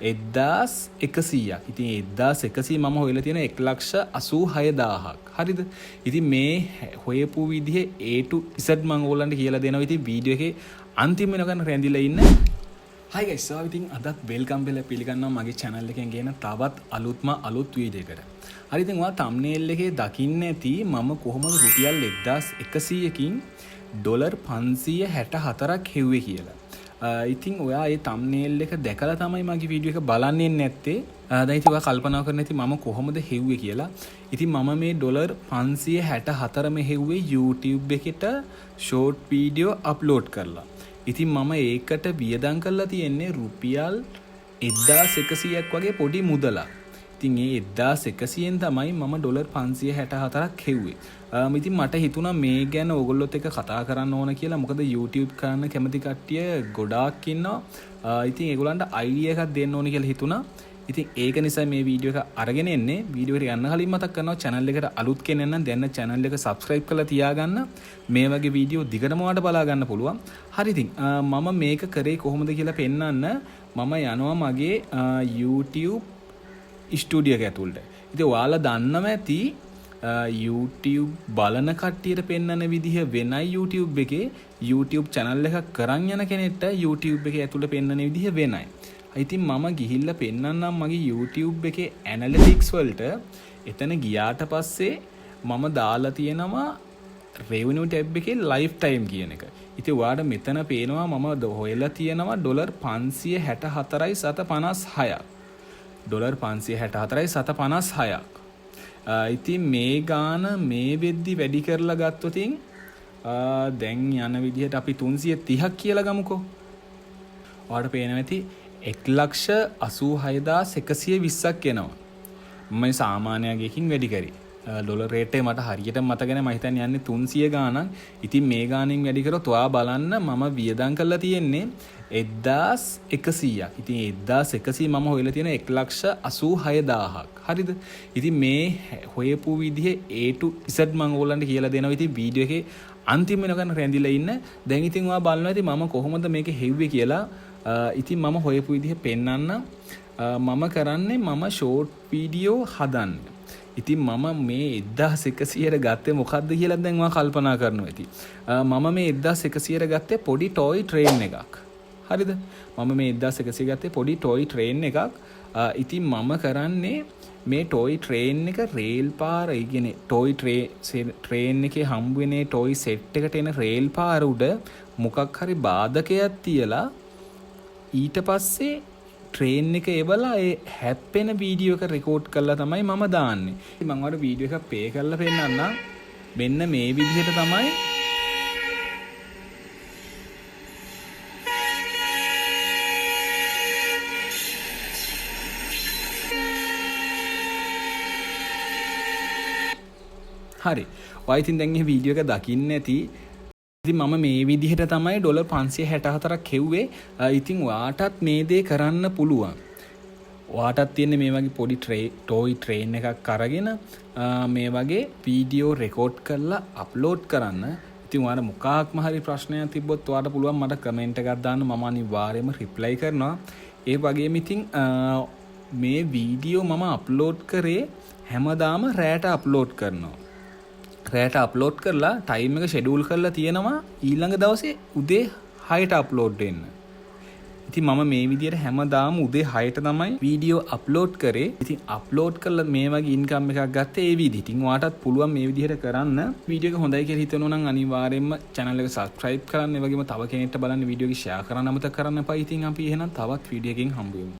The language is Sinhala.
1100ක්. ඉතින් 1100 මම හොයලා තියෙන 1,86,000ක්. හරිද? ඉතින් මේ හොයපු විදිහේ A to Z මම ඕගොල්ලන්ට කියලා දෙනවා. ඉතින් වීඩියෝ එකේ අන්තිම වෙනකන් රැඳිලා ඉන්න. Hi guys, so ඉතින් අදත් වෙල්කම් වෙලා පිළිගන්නවා මගේ channel එකෙන් ගෙන තවත් අලුත් වීඩියෝ එකකට. හරි ඉතින් ඔයා thumbnail එකේ දකින්න ඇති මම කොහොමද රුපියල් 1100කින් ඩොලර් 564ක් හෙව්වේ කියලා. ඉතින් ඔයා ඒ thumbnail එක දැකලා තමයි මගේ වීඩියෝ එක බලන්නේ නැත්තේ. දැන් ඉතින් ඔයා කල්පනා කරන්න ඇති මම කොහොමද හෙව්වේ කියලා. ඉතින් මම මේ ඩොලර් 564 මේ හෙව්වේ YouTube එකට short video upload කරලා. ඉතින් මම ඒකට වියදම් කරලා තියෙන්නේ රුපියල් 1100ක් වගේ පොඩි මුදලක්. ඉතින් ඒ 1100න් තමයි මම ඩොලර් 564ක් හෙව්වේ. ඉතින් මට හිතුණා මේ ගැන ඕගොල්ලොත් එක්ක කතා කරන්න ඕන කියලා. මොකද YouTube කරන්න කැමති කට්ටිය ගොඩාක් ඉන්නවා. ඉතින් ඒගොල්ලන්ට අයිඩියා එකක් දෙන්න ඕන කියලා හිතුණා. ඉතින් ඒක නිසා මේ වීඩියෝ එක අරගෙන එන්නේ. වීඩියෝ එකට යන්න කලින් මතක් කරනවා channel එකට අලුත් කෙනෙක් නම් දැන් channel එක subscribe කරලා තියාගන්න. මේ වගේ වීඩියෝ දිගටම ඔයාලට බලා ගන්න පුළුවන්. හරි ඉතින් මම මේක කරේ කොහොමද කියලා පෙන්නන්න මම යනවා මගේ YouTube ස්ටුඩියෝ එක ඇතුළට. ඉතින් ඔයාලා දන්නව ඇති YouTube බලන කට්ටියට පෙන්වන විදිහ වෙනයි YouTube එකේ YouTube channel එකක් කරන් යන කෙනෙක්ට YouTube එකේ ඇතුළට පෙන්වන විදිහ වෙනයි. ඉතින් මම ගිහිල්ලා පෙන්වන්නම් මගේ YouTube එකේ analytics වලට. එතන ගියාට පස්සේ මම දාලා තියෙනවා revenue tab එකේ lifetime කියන එක. ඉතින් ඔයාලට මෙතන පේනවා මම හොයලා තියෙනවා ඩොලර් 564.756ක්. ඩොලර් 564.756ක්. ඉතින් මේ ගාන මේ වෙද්දි වැඩි කරලා ගත්තොතින් දැන් යන විදිහට අපි 330ක් කියලා ගමුකෝ. ඔයාලට පේනවා ඇති 1,86,120ක් එනවා. මම සාමාන්‍යයෙන් වැඩි කරේ. ඩොලර් රේට් එක මට හරියට මතක නැහැ. මම හිතන්නේ යන්නේ 300 ගාණක්. ඉතින් මේ ගාණෙන් වැඩි කරොත් ඔයා බලන්න මම වියදම් කරලා තියෙන්නේ 1,100ක්. ඉතින් 1,100 මම හොයලා තියෙන 1,86,000ක්. හරිද? ඉතින් මේ හොයපු විදිහේ A to Z මම ඕගොල්ලන්ට කියලා දෙනවා. ඉතින් වීඩියෝ එකේ අන්තිම වෙනකන් රැඳිලා ඉන්න. දැන් ඉතින් ඔයා බලනවා ඉතින් මම කොහොමද මේක හෙව්වේ කියලා. ඉතින් මම හොයපු විදිහ පෙන්නන්න. මම කරන්නේ මම ෂෝට් වීඩියෝ හදන්න. ඉතින් මම මේ 1100ට ගත්තේ මොකද්ද කියලා දැන් ඔයා කල්පනා කරනවා ඇති. මම මේ 1100ට ගත්තේ පොඩි ටොයි ට්‍රේන් එකක්. හරිද? මම මේ 1100 ගත්තේ පොඩි ටොයි ට්‍රේන් එකක්. ඉතින් මම කරන්නේ මේ ටොයි ට්‍රේන් එක රේල් පාර, ඒ කියන්නේ ටොයි ට්‍රේන් එකේ හම්බ වෙන ටොයි සෙට් එකට එන රේල් පාර උඩ මොකක් හරි බාධකයක් තියලා ඊට පස්සේ ට්‍රේන් එක එවලා ඒ හැප්පෙන වීඩියෝ එක රෙකෝඩ් කරලා තමයි මම දාන්නේ. ඉතින් මම ඔයාලට වීඩියෝ එකක් ප්ලේ කරලා පෙන්නන්නම්. මෙන්න මේ විදිහට තමයි හරි. ඔයා ඉතින් දැන් මේ වීඩියෝ එක දකින්න ඇති. ඉතින් මම මේ විදිහට තමයි ඩොලර් 564ක් හෙව්වේ. ඉතින් ඔයාටත් මේ දේ කරන්න පුළුවන්. ඔයාටත් තියෙන්නේ මේ වගේ පොඩි ටොයි ට්‍රේන් එකක් අරගෙන මේ වගේ වීඩියෝ රෙකෝඩ් කරලා අප්ලෝඩ් කරන්න. ඉතින් ඔයාලා මොකක්ම හරි ප්‍රශ්නයක් තිබ්බොත් ඔයාට පුළුවන් මට කමෙන්ට් එකක් දාන්න. මම අනිවාර්යයෙන්ම රිප්ලයි කරනවා. ඒ වගේම ඉතින් මේ වීඩියෝ මම අප්ලෝඩ් කරේ හැමදාම රැට අප්ලෝඩ් කරනවා. රැට අප්ලෝඩ් කරලා ටයිම් එක ෂෙඩියුල් කරලා තියෙනවා ඊළඟ දවසේ උදේ 6ට අප්ලෝඩ් වෙන්න. ඉතින් මම මේ විදිහට හැමදාම උදේ 6ට තමයි වීඩියෝ අප්ලෝඩ් කරේ. ඉතින් අප්ලෝඩ් කරලා මේ වගේ ඉන්කම් එකක් ගත්තේ ඒ විදිහට. ඉතින් ඔයාටත් පුළුවන් මේ විදිහට කරන්න. වීඩියෝ එක හොඳයි කියලා හිතනවා නම් අනිවාර්යයෙන්ම channel එක subscribe කරන්න. ඒ වගේම තව කෙනෙක්ට බලන්න වීඩියෝ එක share කරන්න අමතක කරන්න එපා. ඉතින් අපි එහෙනම් තවත් වීඩියෝ එකකින් හම්බ වෙමු.